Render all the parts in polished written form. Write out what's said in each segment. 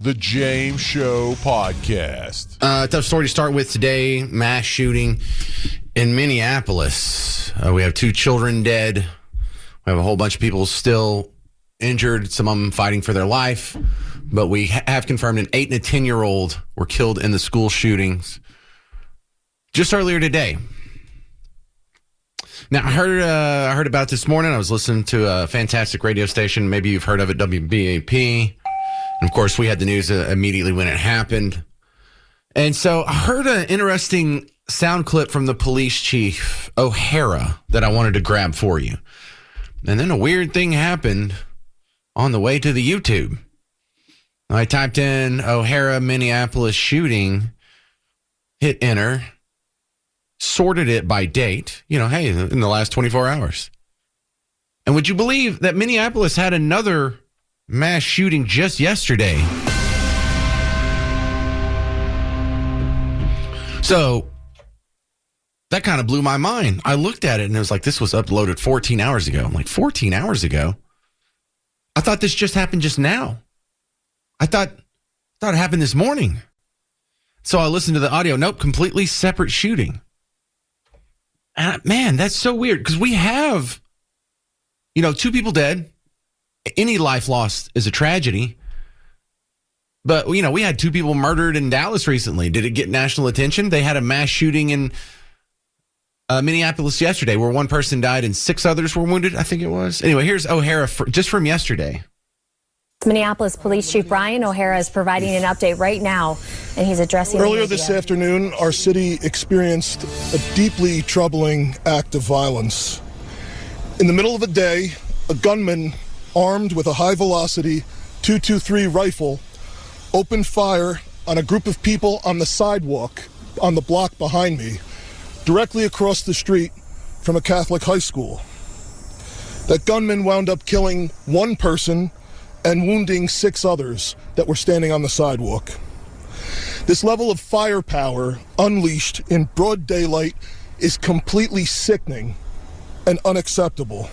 The James Show Podcast. Tough story to start with today. Mass shooting in Minneapolis. We have 2 children dead. We have a whole bunch of people still injured, some of them fighting for their life. But we have confirmed an 8 and a 10-year-old were killed in the school shootings just earlier today. Now, I heard about this morning. I was listening to a fantastic radio station. Maybe you've heard of it, WBAP. And of course, we had the news immediately when it happened. And so I heard an interesting sound clip from the police chief, O'Hara, that I wanted to grab for you. And then a weird thing happened on the way to the YouTube. I typed in O'Hara, Minneapolis shooting, hit enter, sorted it by date, hey, in the last 24 hours. And would you believe that Minneapolis had another mass shooting just yesterday? So that kind of blew my mind. I looked at it and it was like, this was uploaded 14 hours ago. I'm like, 14 hours ago? I thought this just happened just now. I thought it happened this morning. So I listened to the audio. Nope, completely separate shooting. And man, that's so weird because we have, 2 people dead. Any life lost is a tragedy. But, we had 2 people murdered in Dallas recently. Did it get national attention? They had a mass shooting in Minneapolis yesterday where 1 person died and 6 others were wounded, I think it was. Anyway, here's O'Hara just from yesterday. Minneapolis Police Chief Brian O'Hara is providing an update right now, and he's addressing Earlier this afternoon, our city experienced a deeply troubling act of violence. In the middle of the day, a gunman armed with a high-velocity .223 rifle opened fire on a group of people on the sidewalk on the block behind me, directly across the street from a Catholic high school. That gunman wound up killing 1 person and wounding 6 others that were standing on the sidewalk. This level of firepower unleashed in broad daylight is completely sickening and unacceptable.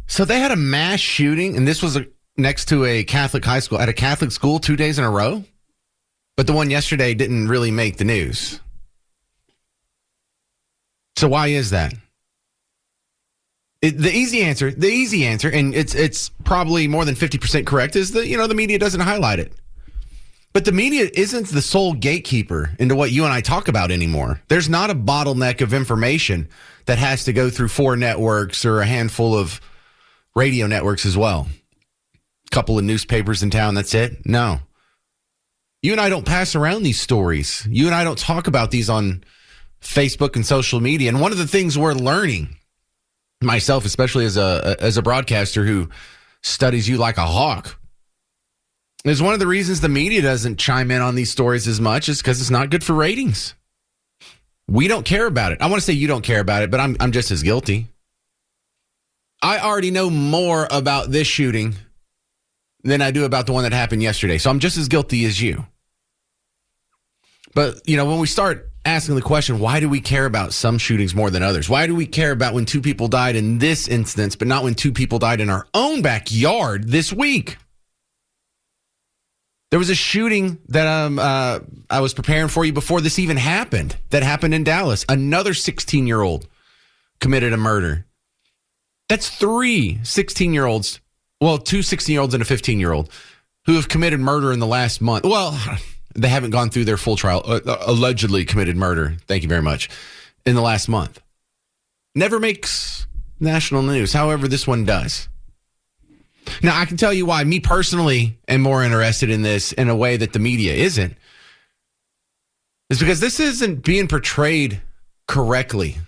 So they had a mass shooting, and this was next to a Catholic high school, at a Catholic school 2 days in a row? But the one yesterday didn't really make the news. So why is that? The easy answer, and it's probably more than 50% correct, is that, the media doesn't highlight it. But the media isn't the sole gatekeeper into what you and I talk about anymore. There's not a bottleneck of information that has to go through 4 networks or a handful of radio networks as well. A couple of newspapers in town, that's it? No. You and I don't pass around these stories. You and I don't talk about these on Facebook and social media. And one of the things we're learning, myself, especially as a broadcaster who studies you like a hawk, is one of the reasons the media doesn't chime in on these stories as much is because it's not good for ratings. We don't care about it. I want to say you don't care about it, but I'm just as guilty. I already know more about this shooting than I do about the one that happened yesterday. So I'm just as guilty as you. But, when we start asking the question, why do we care about some shootings more than others? Why do we care about when 2 people died in this instance, but not when 2 people died in our own backyard this week? There was a shooting that I was preparing for you before this even happened, that happened in Dallas. Another 16-year-old committed a murder. That's 3 16-year-olds, well, 2 16-year-olds and a 15-year-old who have committed murder in the last month. Well, they haven't gone through their full trial, allegedly committed murder, thank you very much, in the last month. Never makes national news. However, this one does. Now, I can tell you why me personally am more interested in this in a way that the media isn't. It's because this isn't being portrayed correctly.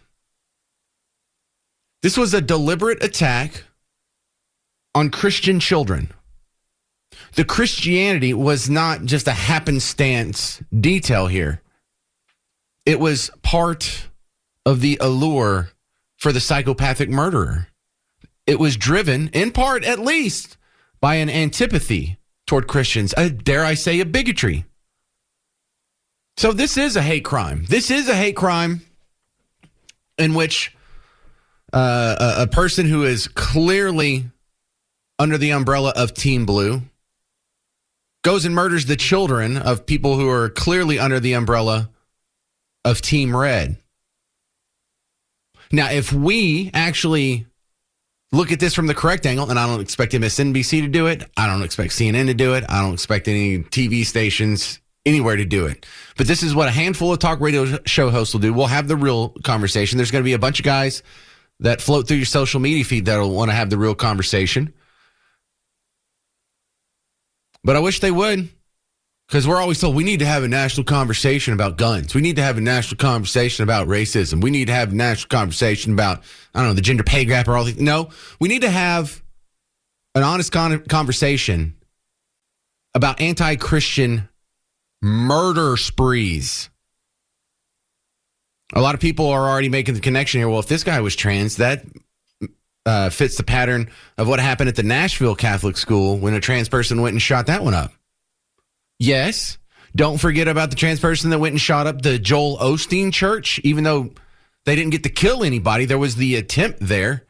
This was a deliberate attack on Christian children. The Christianity was not just a happenstance detail here. It was part of the allure for the psychopathic murderer. It was driven, in part at least, by an antipathy toward Christians, dare I say, a bigotry. So this is a hate crime. This is a hate crime in which a person who is clearly under the umbrella of Team Blue goes and murders the children of people who are clearly under the umbrella of Team Red. Now, if we actually look at this from the correct angle, and I don't expect MSNBC to do it, I don't expect CNN to do it, I don't expect any TV stations anywhere to do it. But this is what a handful of talk radio show hosts will do. We'll have the real conversation. There's going to be a bunch of guys that float through your social media feed that'll want to have the real conversation. But I wish they would, because we're always told we need to have a national conversation about guns. We need to have a national conversation about racism. We need to have a national conversation about, I don't know, the gender pay gap or all these. No, we need to have an honest conversation about anti-Christian murder sprees. A lot of people are already making the connection here. Well, if this guy was trans, that fits the pattern of what happened at the Nashville Catholic school when a trans person went and shot that one up. Yes, don't forget about the trans person that went and shot up the Joel Osteen church, even though they didn't get to kill anybody. There was the attempt there.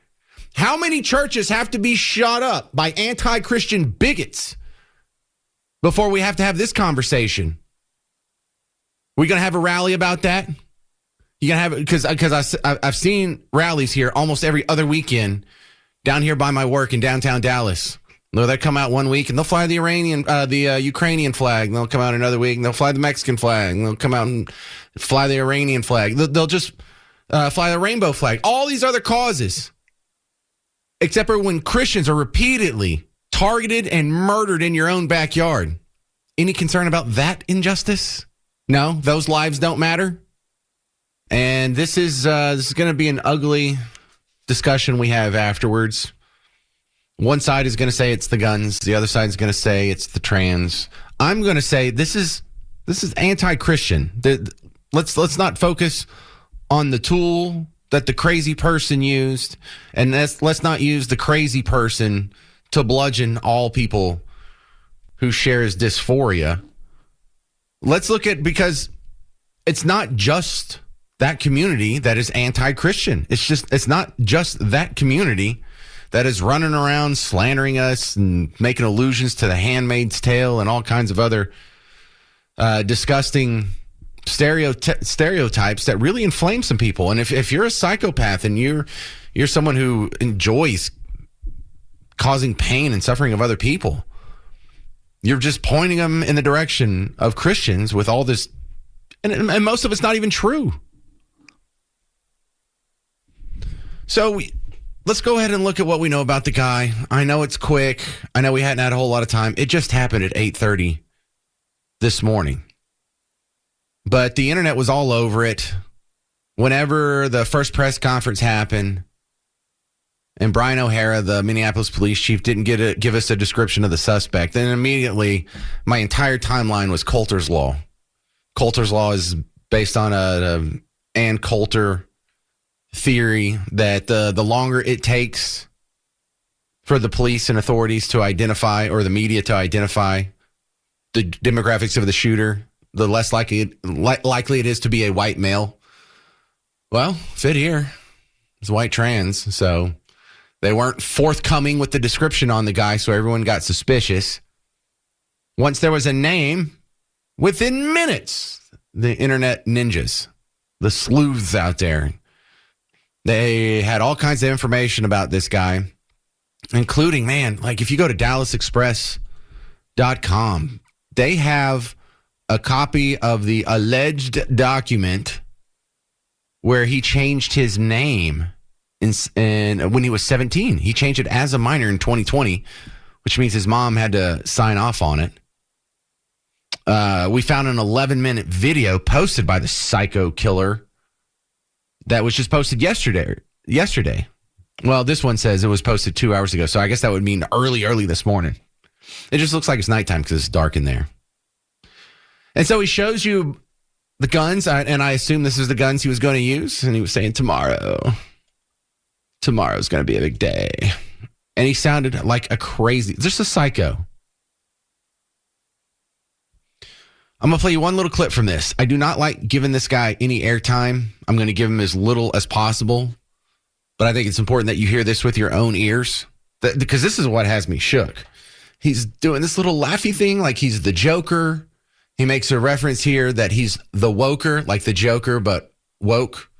How many churches have to be shot up by anti-Christian bigots before we have to have this conversation? We going to have a rally about that? You going to have it? Because I've seen rallies here almost every other weekend down here by my work in downtown Dallas. They'll come out one week and they'll fly the Ukrainian flag. And they'll come out another week and they'll fly the Mexican flag. And they'll come out and fly the Iranian flag. They'll just fly the rainbow flag. All these other causes. Except for when Christians are repeatedly targeted and murdered in your own backyard. Any concern about that injustice? No, those lives don't matter. And this is going to be an ugly discussion we have afterwards. One side is going to say it's the guns. The other side is going to say it's the trans. I'm going to say this is anti-Christian. Let's not focus on the tool that the crazy person used, and let's not use the crazy person to bludgeon all people who share his dysphoria. Let's look at, because it's not just that community that is anti-Christian. It's not just that community that is running around slandering us and making allusions to The Handmaid's Tale and all kinds of other disgusting stereotypes that really inflame some people. And if you're a psychopath and you're someone who enjoys causing pain and suffering of other people, you're just pointing them in the direction of Christians with all this, and most of it's not even true. So let's go ahead and look at what we know about the guy. I know it's quick. I know we hadn't had a whole lot of time. It just happened at 8:30 this morning. But the internet was all over it. Whenever the first press conference happened and Brian O'Hara, the Minneapolis police chief, didn't give us a description of the suspect, then immediately my entire timeline was Coulter's Law. Coulter's Law is based on a Ann Coulter theory that the longer it takes for the police and authorities to identify, or the media to identify, the demographics of the shooter, the less likely it is to be a white male. Well, fit here. It's white trans, so they weren't forthcoming with the description on the guy, so everyone got suspicious. Once there was a name, within minutes, the internet ninjas, the sleuths out there, they had all kinds of information about this guy, including, like if you go to DallasExpress.com, they have a copy of the alleged document where he changed his name when he was 17. He changed it as a minor in 2020, which means his mom had to sign off on it. We found an 11-minute video posted by the psycho killer that was just posted yesterday. Well, this one says it was posted 2 hours ago, so I guess that would mean early this morning. It just looks like it's nighttime because it's dark in there. And so he shows you the guns, and I assume this is the guns he was going to use, and he was saying tomorrow's going to be a big day. And he sounded like just a psycho. I'm going to play you one little clip from this. I do not like giving this guy any airtime. I'm going to give him as little as possible. But I think it's important that you hear this with your own ears. Because this is what has me shook. He's doing this little laughy thing like he's the Joker. He makes a reference here that he's the woker, like the Joker, but woke.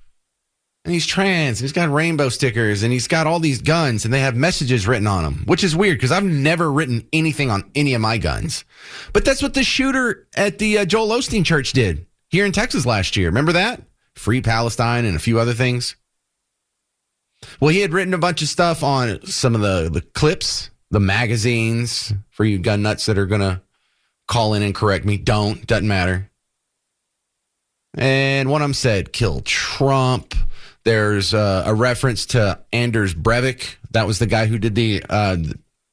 And he's trans. And he's got rainbow stickers. And he's got all these guns. And they have messages written on them, which is weird because I've never written anything on any of my guns. But that's what the shooter at the Joel Osteen church did here in Texas last year. Remember that? Free Palestine and a few other things. Well, he had written a bunch of stuff on some of the clips, the magazines, for you gun nuts that are going to call in and correct me. Doesn't matter. And one of them said, kill Trump. There's a reference to Anders Breivik. That was the guy who did the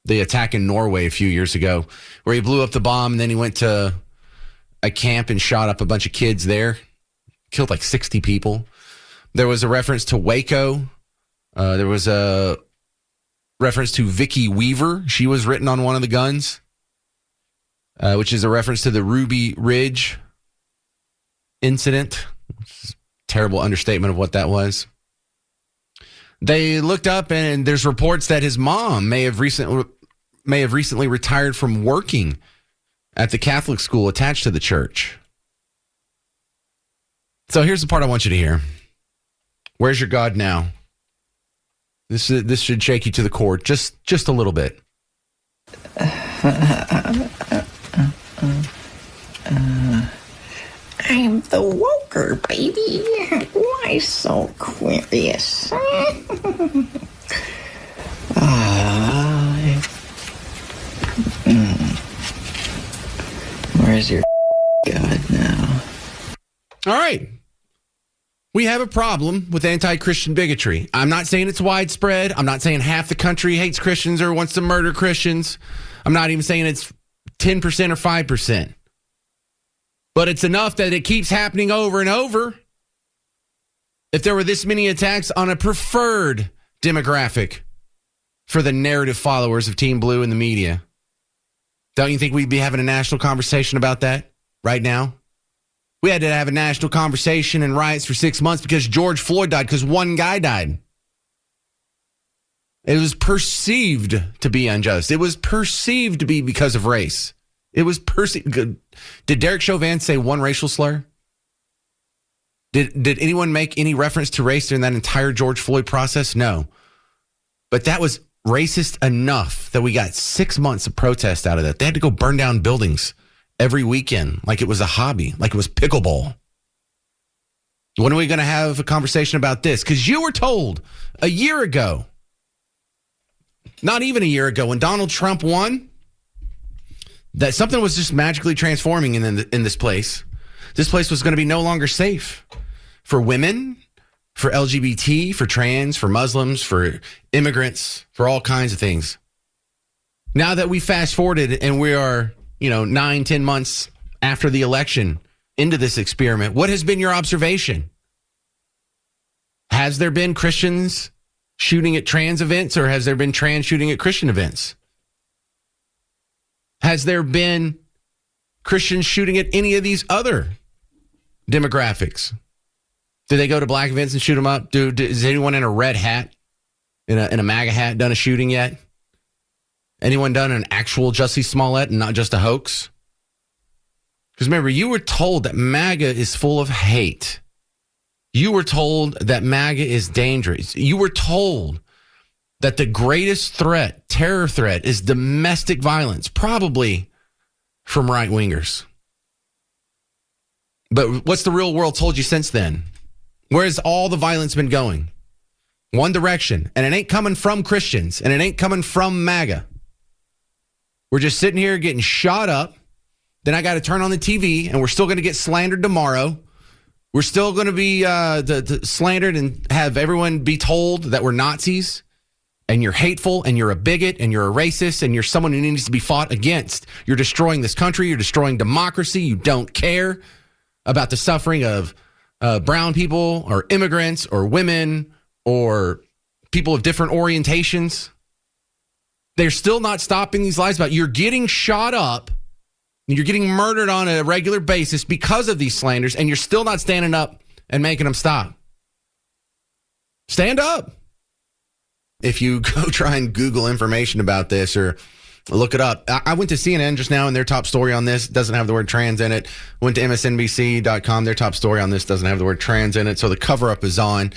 attack in Norway a few years ago, where he blew up the bomb and then he went to a camp and shot up a bunch of kids there. Killed like 60 people. There was a reference to Waco. There was a reference to Vicky Weaver. She was written on one of the guns, which is a reference to the Ruby Ridge incident. Terrible understatement of what that was. They looked up, and there's reports that his mom may have recently retired from working at the Catholic school attached to the church. So here's the part I want you to hear. Where's your God now? This should shake you to the core just a little bit. I'm the woker, baby. Why so curious? Where's your God now? All right. We have a problem with anti-Christian bigotry. I'm not saying it's widespread. I'm not saying half the country hates Christians or wants to murder Christians. I'm not even saying it's 10% or 5%. But it's enough that it keeps happening over and over. If there were this many attacks on a preferred demographic for the narrative followers of Team Blue in the media, don't you think we'd be having a national conversation about that right now? We had to have a national conversation and riots for 6 months because George Floyd died, because one guy died. It was perceived to be unjust. It was perceived to be because of race. It was perceived. Did Derek Chauvin say one racial slur? Did anyone make any reference to race during that entire George Floyd process? No. But that was racist enough that we got 6 months of protest out of that. They had to go burn down buildings every weekend like it was a hobby, like it was pickleball. When are we going to have a conversation about this? Because you were told a year ago, not even a year ago, when Donald Trump won, that something was just magically transforming in this place. This place was going to be no longer safe for women, for LGBT, for trans, for Muslims, for immigrants, for all kinds of things. Now that we fast forwarded and we are 9-10 months after the election into this experiment, what has been your observation? Has there been Christians shooting at trans events, or has there been trans shooting at Christian events? Has there been Christians shooting at any of these other demographics? Do they go to black events and shoot them up? Is anyone in a red hat, in a MAGA hat, done a shooting yet? Anyone done an actual Jussie Smollett and not just a hoax? Because remember, you were told that MAGA is full of hate. You were told that MAGA is dangerous. You were told that the greatest threat, terror threat, is domestic violence, probably from right-wingers. But what's the real world told you since then? Where's all the violence been going? One direction. And it ain't coming from Christians, and it ain't coming from MAGA. We're just sitting here getting shot up. Then I got to turn on the TV, and we're still going to get slandered tomorrow. We're still going to be slandered and have everyone be told that we're Nazis, and you're hateful, and you're a bigot, and you're a racist, and you're someone who needs to be fought against. You're destroying this country. You're destroying democracy. You don't care about the suffering of brown people or immigrants or women or people of different orientations. They're still not stopping these lies about you're getting shot up and you're getting murdered on a regular basis because of these slanders, and you're still not standing up and making them stop. Stand up. If you go try and Google information about this or Look it up. I went to CNN just now, and their top story on this doesn't have the word trans in it. Went to MSNBC.com. Their top story on this doesn't have the word trans in it. So the cover-up is on.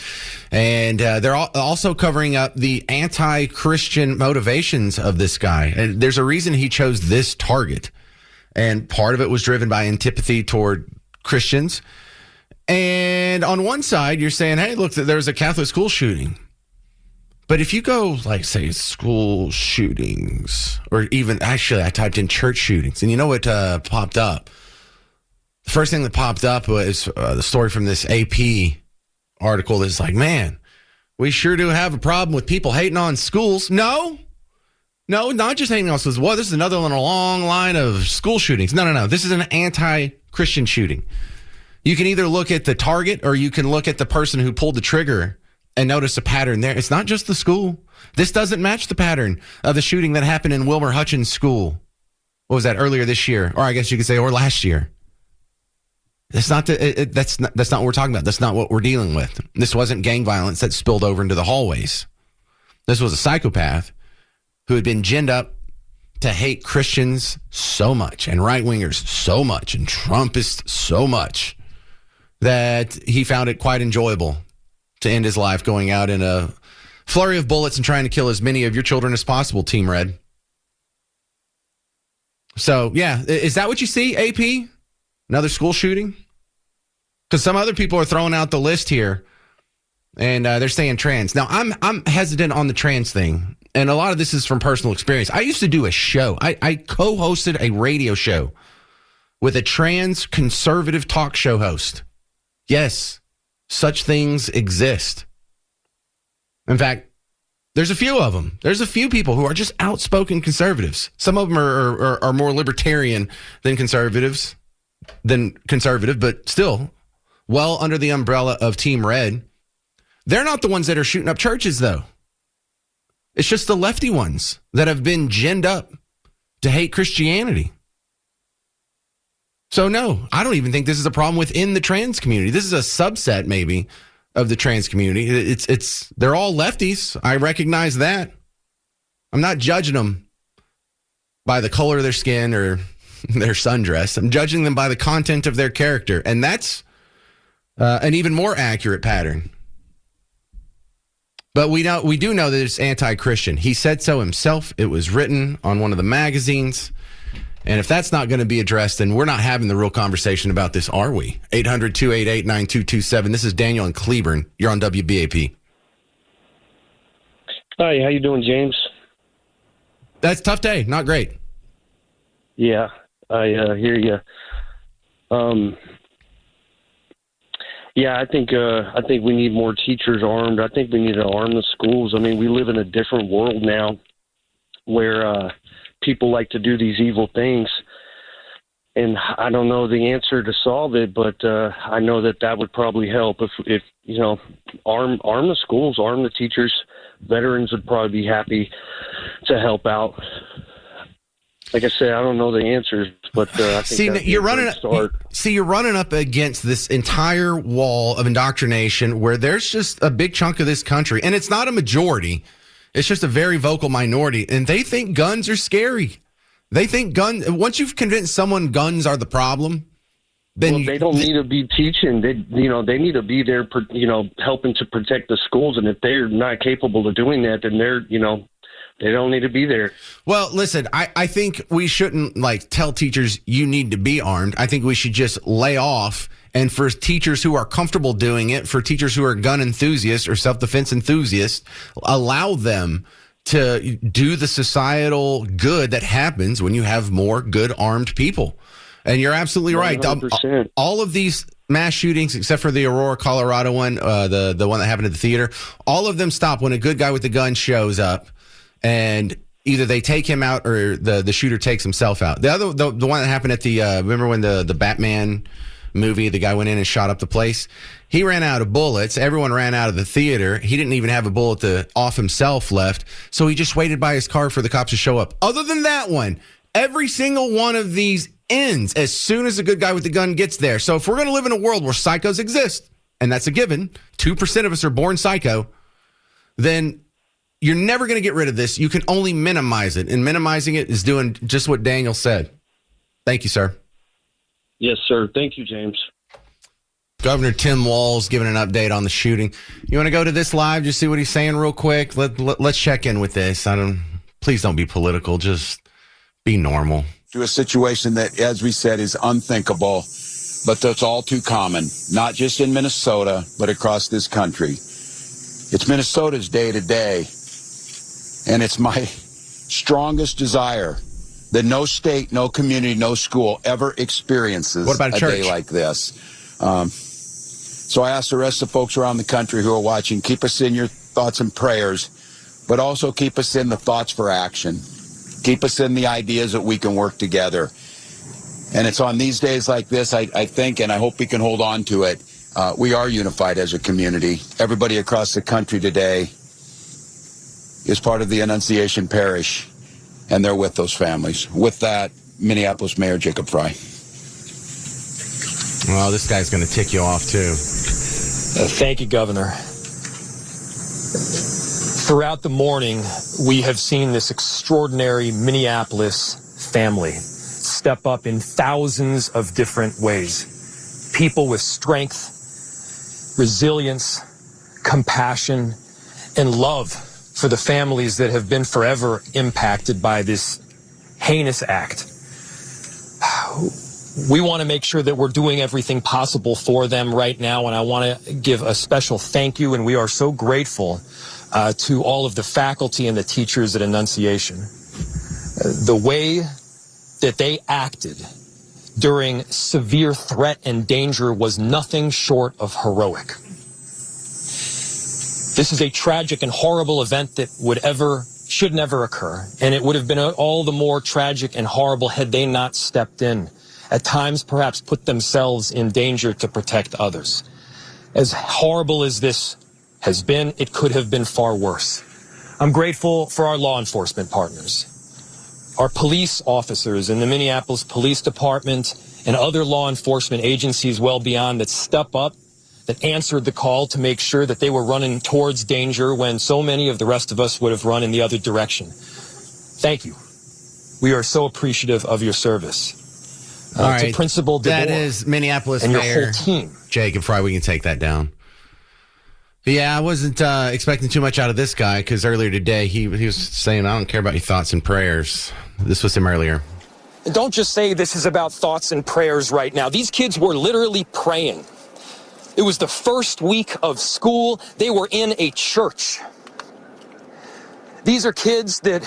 And they're also covering up the anti-Christian motivations of this guy. And there's a reason he chose this target. And part of it was driven by antipathy toward Christians. And on one side, you're saying, hey, look, there's a Catholic school shooting. But if you go, like, say, school shootings, or even, actually, I typed in church shootings, and you know what popped up? The first thing that popped up was the story from this AP article that's like, man, we sure do have a problem with people hating on schools. No, not just hating on schools. Well, this is another one in a long line of school shootings. No. This is an anti-Christian shooting. You can either look at the target or you can look at the person who pulled the trigger and notice a pattern there. It's not just the school. This doesn't match the pattern of the shooting that happened in Wilmer Hutchins' school. What was that, earlier this year? Or I guess you could say, or last year. That's not what we're talking about. That's not what we're dealing with. This wasn't gang violence that spilled over into the hallways. This was a psychopath who had been ginned up to hate Christians so much, and right-wingers so much, and Trumpists so much, that he found it quite enjoyable to end his life going out in a flurry of bullets and trying to kill as many of your children as possible, Team Red. So, yeah, is that what you see, AP? Another school shooting? Because some other people are throwing out the list here, and they're saying trans. Now, I'm hesitant on the trans thing, and a lot of this is from personal experience. I used to do a show. I co-hosted a radio show with a trans conservative talk show host. Yes, such things exist. In fact, there's a few of them. There's a few people who are just outspoken conservatives. Some of them are more libertarian than conservative, but still well under the umbrella of Team Red. They're not the ones that are shooting up churches, though. It's just the lefty ones that have been ginned up to hate Christianity. So, no, I don't even think this is a problem within the trans community. This is a subset, maybe, of the trans community. They're all lefties. I recognize that. I'm not judging them by the color of their skin or their sundress. I'm judging them by the content of their character. And that's an even more accurate pattern. But we do know that it's anti-Christian. He said so himself. It was written on one of the magazines. And if that's not going to be addressed, then we're not having the real conversation about this, are we? 800-288-9227. This is Daniel in Cleburne. You're on WBAP. Hi, how you doing, James? That's a tough day. Not great. Yeah, I hear you. Yeah, I think we need more teachers armed. I think we need to arm the schools. I mean, we live in a different world now where people like to do these evil things. And I don't know the answer to solve it, but I know that would probably help if you know, arm the schools, arm the teachers. Veterans would probably be happy to help out. Like I said, I don't know the answers, but I think you're running up against this entire wall of indoctrination where there's just a big chunk of this country, and it's not a majority. It's just a very vocal minority, and they think guns are scary. They think once you've convinced someone guns are the problem, then they don't need to be teaching. They need to be there, helping to protect the schools. And if they're not capable of doing that, then they don't need to be there. Well, listen, I think we shouldn't tell teachers you need to be armed. I think we should just lay off. And for teachers who are comfortable doing it, for teachers who are gun enthusiasts or self-defense enthusiasts, allow them to do the societal good that happens when you have more good armed people. And you're absolutely right. 100%. All of these mass shootings, except for the Aurora, Colorado one, the one that happened at the theater, all of them stop when a good guy with the gun shows up, and either they take him out or the shooter takes himself out. The one that happened at the remember when the Batman movie, the guy went in and shot up the place. He ran out of bullets. Everyone ran out of the theater. He didn't even have a bullet off himself left. So he just waited by his car for the cops to show up. Other than that one, every single one of these ends as soon as the good guy with the gun gets there. So if we're going to live in a world where psychos exist, and that's a given, 2% of us are born psycho, then you're never going to get rid of this. You can only minimize it. And minimizing it is doing just what Daniel said. Thank you, sir. Yes, sir. Thank you, James. Governor Tim Walz giving an update on the shooting. You want to go to this live, just see what he's saying real quick? Let's check in with this. Please don't be political. Just be normal. To a situation that, as we said, is unthinkable, but that's all too common, not just in Minnesota, but across this country. It's Minnesota's day to day, and it's my strongest desire that no state, no community, no school ever experiences what about a church? day like this. So I ask the rest of the folks around the country who are watching, keep us in your thoughts and prayers, but also keep us in the thoughts for action. Keep us in the ideas that we can work together. And it's on these days like this, I think, and I hope we can hold on to it. We are unified as a community. Everybody across the country today is part of the Annunciation Parish, and they're with those families. With that, Minneapolis Mayor Jacob Fry. Well, this guy's going to tick you off, too. Thank you, Governor. Throughout the morning, we have seen this extraordinary Minneapolis family step up in thousands of different ways. People with strength, resilience, compassion, and love for the families that have been forever impacted by this heinous act. We want to make sure that we're doing everything possible for them right now, and I want to give a special thank you, and we are so grateful to all of the faculty and the teachers at Annunciation. The way that they acted during severe threat and danger was nothing short of heroic. This is a tragic and horrible event that should never occur, and it would have been all the more tragic and horrible had they not stepped in. At times, perhaps put themselves in danger to protect others. As horrible as this has been, it could have been far worse. I'm grateful for our law enforcement partners, our police officers in the Minneapolis Police Department and other law enforcement agencies well beyond that step up, that answered the call to make sure that they were running towards danger when so many of the rest of us would have run in the other direction. Thank you. We are so appreciative of your service. All right, to Principal DeBoer that is Minneapolis and Mayor your whole team. Jacob Fry. We can take that down. But yeah, I wasn't expecting too much out of this guy because earlier today he was saying, I don't care about your thoughts and prayers. This was him earlier. And don't just say this is about thoughts and prayers right now. These kids were literally praying. It was the first week of school. They were in a church. These are kids that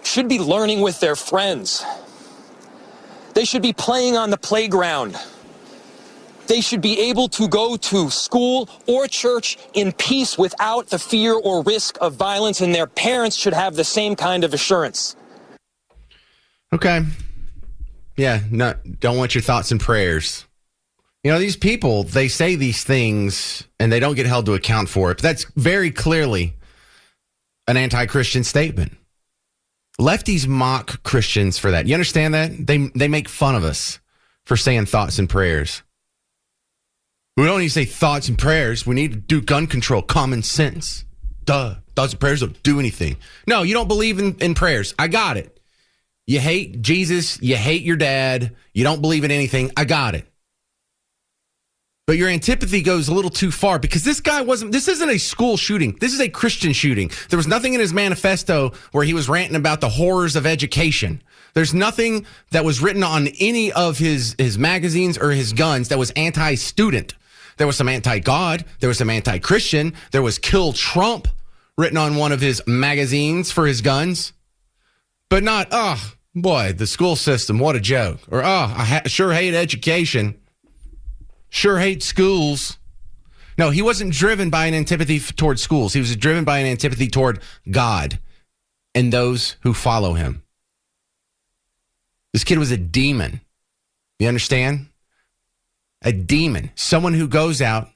should be learning with their friends. They should be playing on the playground. They should be able to go to school or church in peace without the fear or risk of violence, and their parents should have the same kind of assurance. Okay. Yeah, no, don't want your thoughts and prayers. You know, these people, they say these things and they don't get held to account for it. But that's very clearly an anti-Christian statement. Lefties mock Christians for that. You understand that? They make fun of us for saying thoughts and prayers. We don't need to say thoughts and prayers. We need to do gun control, common sense. Duh. Thoughts and prayers don't do anything. No, you don't believe in prayers. I got it. You hate Jesus. You hate your dad. You don't believe in anything. I got it. But your antipathy goes a little too far because this isn't a school shooting. This is a Christian shooting. There was nothing in his manifesto where he was ranting about the horrors of education. There's nothing that was written on any of his magazines or his guns that was anti-student. There was some anti-God. There was some anti-Christian. There was Kill Trump written on one of his magazines for his guns. But not, oh, boy, the school system, what a joke. Or, oh, I sure hate education. Sure hate schools. No, he wasn't driven by an antipathy toward schools. He was driven by an antipathy toward God and those who follow him. This kid was a demon. You understand? A demon. Someone who goes out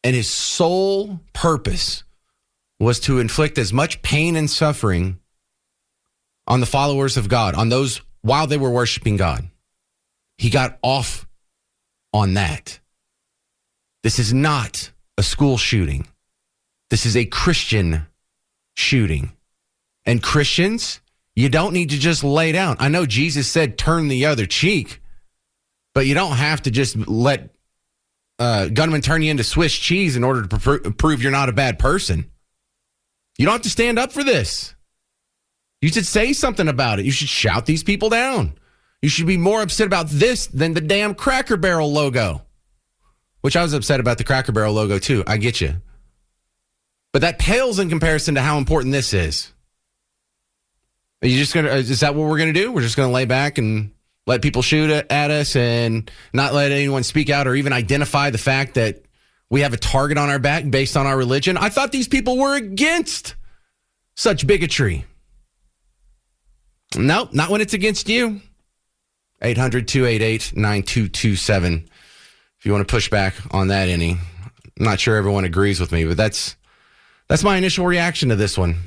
and his sole purpose was to inflict as much pain and suffering on the followers of God, on those while they were worshiping God. He got off on that. This is not a school shooting. This is a Christian shooting. And Christians, you don't need to just lay down. I know Jesus said turn the other cheek, but you don't have to just let gunmen turn you into Swiss cheese in order to prove you're not a bad person. You don't have to stand up for this. You should say something about it. You should shout these people down. You should be more upset about this than the damn Cracker Barrel logo, which I was upset about the Cracker Barrel logo too. I get you. But that pales in comparison to how important this is. Are you just going to, is that what we're going to do? We're just going to lay back and let people shoot at us and not let anyone speak out or even identify the fact that we have a target on our back based on our religion? I thought these people were against such bigotry. No, not when it's against you. 800-288-9227. If you want to push back on that any. I'm not sure everyone agrees with me, but that's my initial reaction to this one.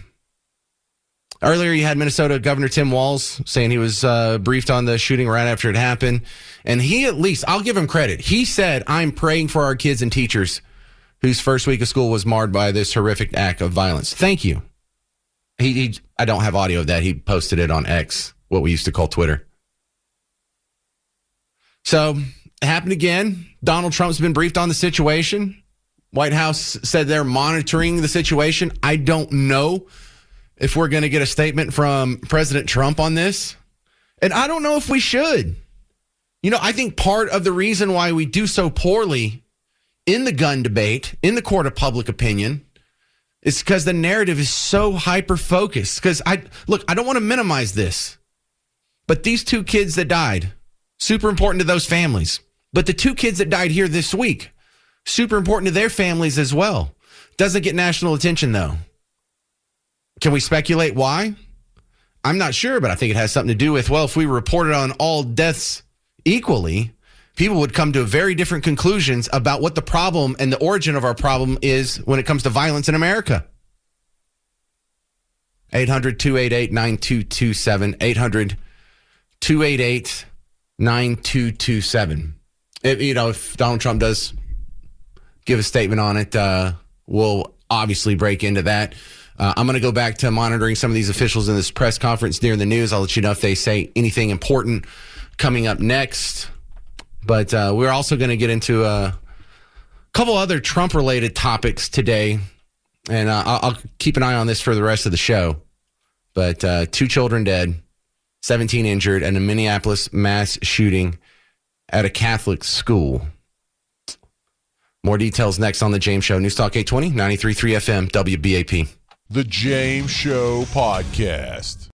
Earlier, you had Minnesota Governor Tim Walz saying he was briefed on the shooting right after it happened. And he at least, I'll give him credit. He said, I'm praying for our kids and teachers whose first week of school was marred by this horrific act of violence. Thank you. I don't have audio of that. He posted it on X, what we used to call Twitter. So it happened again. Donald Trump's been briefed on the situation. White House said they're monitoring the situation. I don't know if we're going to get a statement from President Trump on this. And I don't know if we should. You know, I think part of the reason why we do so poorly in the gun debate, in the court of public opinion, is because the narrative is so hyper-focused. Because, I don't want to minimize this, but these two kids that died, super important to those families. But the two kids that died here this week, super important to their families as well. Doesn't get national attention, though. Can we speculate why? I'm not sure, but I think it has something to do with, well, if we reported on all deaths equally, people would come to very different conclusions about what the problem and the origin of our problem is when it comes to violence in America. 800-288-9227. 800-288-9227. If Donald Trump does give a statement on it, we'll obviously break into that. I'm going to go back to monitoring some of these officials in this press conference during the news. I'll let you know if they say anything important coming up next. But we're also going to get into a couple other Trump-related topics today. And I'll keep an eye on this for the rest of the show. But 2 children dead, 17 injured, and a Minneapolis mass shooting at a Catholic school. More details next on The James Show. News Talk 820, 93.3 FM, WBAP. The James Show Podcast.